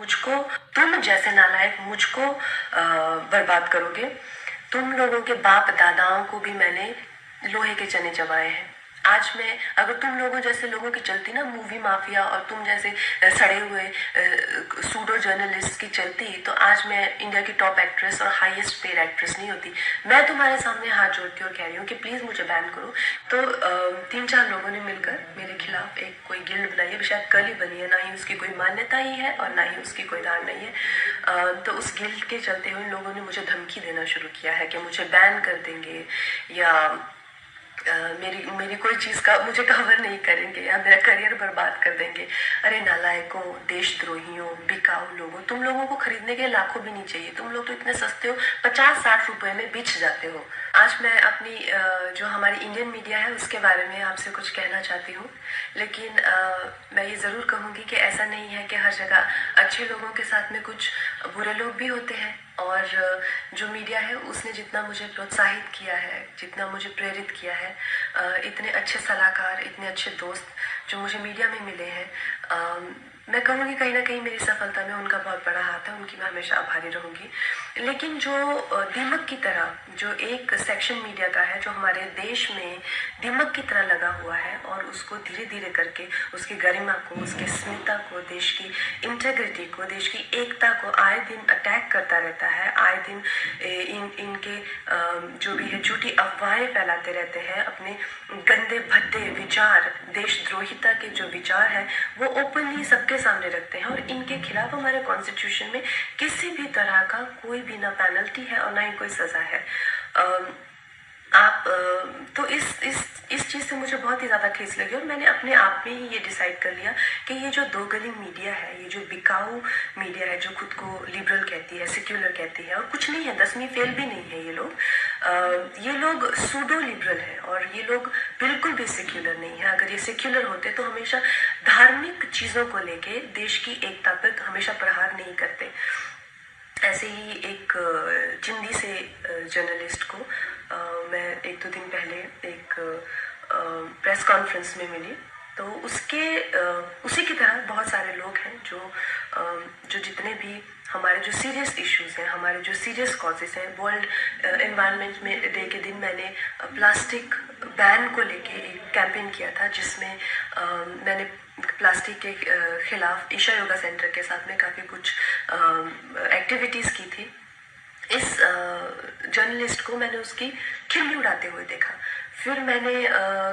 मुझको, तुम जैसे नालायक मुझको बर्बाद करोगे। तुम लोगों के बाप दादाओं को भी मैंने लोहे के चने चबाए हैं। आज मैं अगर तुम लोगों जैसे लोगों की चलती ना मूवी माफिया, और तुम जैसे सड़े हुए सूडो जर्नलिस्ट की चलती, तो आज मैं इंडिया की टॉप एक्ट्रेस और हाईएस्ट पेड एक्ट्रेस नहीं होती। मैं तुम्हारे सामने हाथ जोड़ती और कह रही हूँ कि प्लीज मुझे बैन करो। तो 3-4 लोगों ने मिलकर मेरे खिलाफ एक कोई गिल्ड बनाई है, शायद कल ही बनी है, ना ही उसकी कोई मान्यता ही है और ना ही उसकी कोई धार नहीं है। तो उस गिल्ड के चलते हुए लोगों ने मुझे धमकी देना शुरू किया है कि मुझे बैन कर देंगे, या मेरी कोई चीज़ का मुझे कवर नहीं करेंगे, या मेरा करियर बर्बाद कर देंगे। अरे नालायकों, देशद्रोहियों, बिकाऊ लोगों, तुम लोगों को खरीदने के लाखों भी नहीं चाहिए। तुम लोग तो इतने सस्ते हो, 50-60 रुपए में बिछ जाते हो। आज मैं अपनी जो हमारी इंडियन मीडिया है उसके बारे में आपसे कुछ कहना चाहती हूँ, लेकिन मैं ये ज़रूर कहूँगी कि ऐसा नहीं है कि हर जगह अच्छे लोगों के साथ में कुछ बुरे लोग भी होते हैं। और जो मीडिया है उसने जितना मुझे प्रोत्साहित किया है, जितना मुझे प्रेरित किया है, इतने अच्छे सलाहकार, इतने अच्छे दोस्त जो मुझे मीडिया में मिले हैं, मैं कहूँगी कहीं ना कहीं मेरी सफलता में उनका बहुत बड़ा हाथ है, उनकी मैं हमेशा आभारी रहूँगी। लेकिन जो दीमक की तरह जो एक सेक्शन मीडिया का है जो हमारे देश में दीमक की तरह लगा हुआ है, और उसको धीरे धीरे करके उसकी गरिमा को, उसकी अस्मिता को, देश की इंटेग्रिटी को, देश की एकता को आए दिन अटैक करता रहता है। आए दिन इनके जो भी है झूठी अफवाहें फैलाते रहते हैं, अपने गंदे भद्दे विचार, देशद्रोहिता के जो विचार है वो ओपनली सबके सामने रखते हैं। और इनके खिलाफ हमारे कॉन्स्टिट्यूशन में किसी भी तरह का कोई भी ना पेनल्टी है और ना ही कोई सजा है। आप तो इस चीज़ से मुझे बहुत ही ज़्यादा ठेस लगी, और मैंने अपने आप में ही ये डिसाइड कर लिया कि ये जो दो गली मीडिया है, ये जो बिकाऊ मीडिया है, जो खुद को लिबरल कहती है, सेक्युलर कहती है, और कुछ नहीं है, 10वीं फेल भी नहीं है ये लोग सूडो लिबरल है, और ये लोग बिल्कुल भी सेक्युलर नहीं है। अगर ये सेक्युलर होते तो हमेशा धार्मिक चीज़ों को लेके देश की एकता पर हमेशा प्रहार नहीं करते। ऐसे ही एक चिंदी से जर्नलिस्ट को मैं 1-2 दिन पहले एक प्रेस कॉन्फ्रेंस में मिली, तो उसी की तरह बहुत सारे लोग हैं जो जितने भी हमारे जो सीरियस इश्यूज हैं, हमारे जो सीरियस कॉजेस हैं। वर्ल्ड एनवायरनमेंट में डे के दिन मैंने प्लास्टिक बैन को लेके एक कैंपेन किया था, जिसमें मैंने प्लास्टिक के खिलाफ ईशा योगा सेंटर के साथ में काफ़ी कुछ एक्टिविटीज़ की थी। इस जर्नलिस्ट को मैंने उसकी खिल्ली उड़ाते हुए देखा। फिर मैंने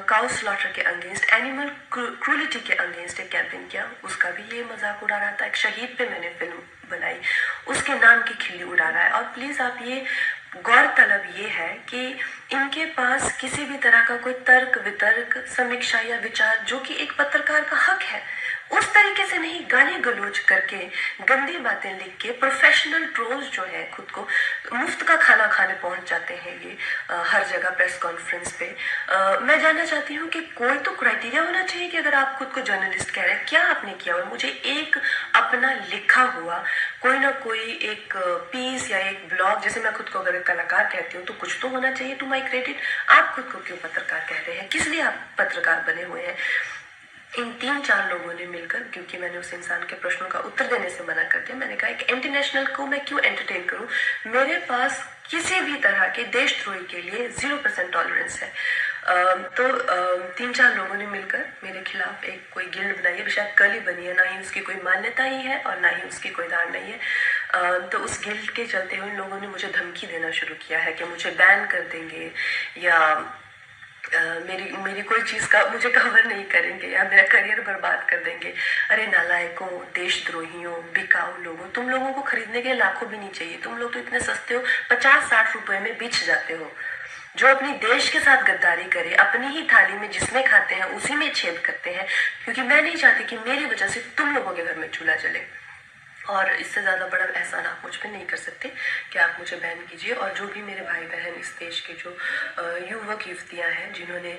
काउ स्लॉटर के अगेंस्ट, एनिमल क्रूलिटी के अगेंस्ट एक कैंपेन किया, उसका भी ये मजाक उड़ा रहा था। एक शहीद पे मैंने फिल्म बनाई, उसके नाम की खिल्ली उड़ा रहा है। और प्लीज़ आप ये गौरतलब ये है कि इनके पास किसी भी तरह का कोई तर्क वितर्क, समीक्षा या विचार, जो कि एक पत्रकार का हक है, उस तरीके से नहीं गाली गलौज करके, गंदी बातें लिख के, प्रोफेशनल ट्रोल्स जो है खुद को मुफ्त का खाना खाने पहुंच जाते हैं ये हर जगह प्रेस कॉन्फ्रेंस पे। मैं जानना चाहती हूँ कि कोई तो क्राइटेरिया होना चाहिए कि अगर आप खुद को जर्नलिस्ट कह रहे हैं, क्या आपने किया हुआ? मुझे एक अपना लिखा हुआ कोई ना कोई एक पीस या एक ब्लॉग, जैसे मैं खुद को अगर कलाकार कहती हूँ तो कुछ तो होना चाहिए टू माई क्रेडिट। आप खुद को क्यों पत्रकार कह रहे हैं? किस लिए आप पत्रकार बने हुए हैं? इन 3-4 लोगों ने मिलकर, क्योंकि मैंने उस इंसान के प्रश्नों का उत्तर देने से मना कर दिया, मैंने कहा एक इंटरनेशनल को मैं क्यों एंटरटेन करूं? मेरे पास किसी भी तरह के देशद्रोही के लिए 0% टॉलरेंस है। तो 3-4 लोगों ने मिलकर मेरे खिलाफ एक कोई गिल्ड बनाई है, शायद कल ही बनी है, ना ही उसकी कोई मान्यता ही है और ना ही उसकी कोई धार नहीं है। तो उस गिल्ड के चलते हुए लोगों ने मुझे धमकी देना शुरू किया है कि मुझे बैन कर देंगे, या मेरी कोई चीज़ का मुझे कवर नहीं करेंगे, या मेरा करियर बर्बाद कर देंगे। अरे नालायकों, देशद्रोहियों, बिकाऊ लोगों, तुम लोगों को खरीदने के लाखों भी नहीं चाहिए। तुम लोग तो इतने सस्ते हो, 50-60 रुपए में बिछ जाते हो। जो अपनी देश के साथ गद्दारी करे, अपनी ही थाली में जिसमें खाते हैं उसी में छेद करते हैं, क्योंकि मैं नहीं चाहती कि मेरी वजह से तुम लोगों के घर में चूल्हा जले। और इससे ज़्यादा बड़ा एहसान आप मुझ पर नहीं कर सकते कि आप मुझे बैन कीजिए। और जो भी मेरे भाई बहन इस देश के जो युवक युवतियाँ हैं जिन्होंने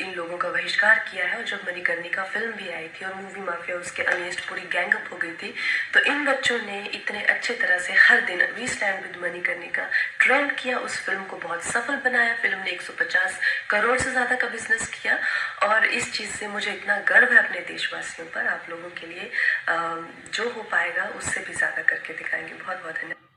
इन लोगों का बहिष्कार किया है, और जब मणिकर्णिका फिल्म भी आई थी और मूवी माफिया उसके अगेंस्ट पूरी गैंगअप हो गई थी, तो इन बच्चों ने इतने अच्छे तरह से हर दिन we stand with Manikarnika trend किया, उस फिल्म को बहुत सफल बनाया। फिल्म ने 150 करोड़ से ज़्यादा का बिजनेस किया। किया और इस चीज़ से मुझे इतना गर्व है अपने देशवासियों पर। आप लोगों के लिए जो हो पाएगा उससे भी ज़्यादा करके दिखाएंगे। बहुत बहुत धन्यवाद।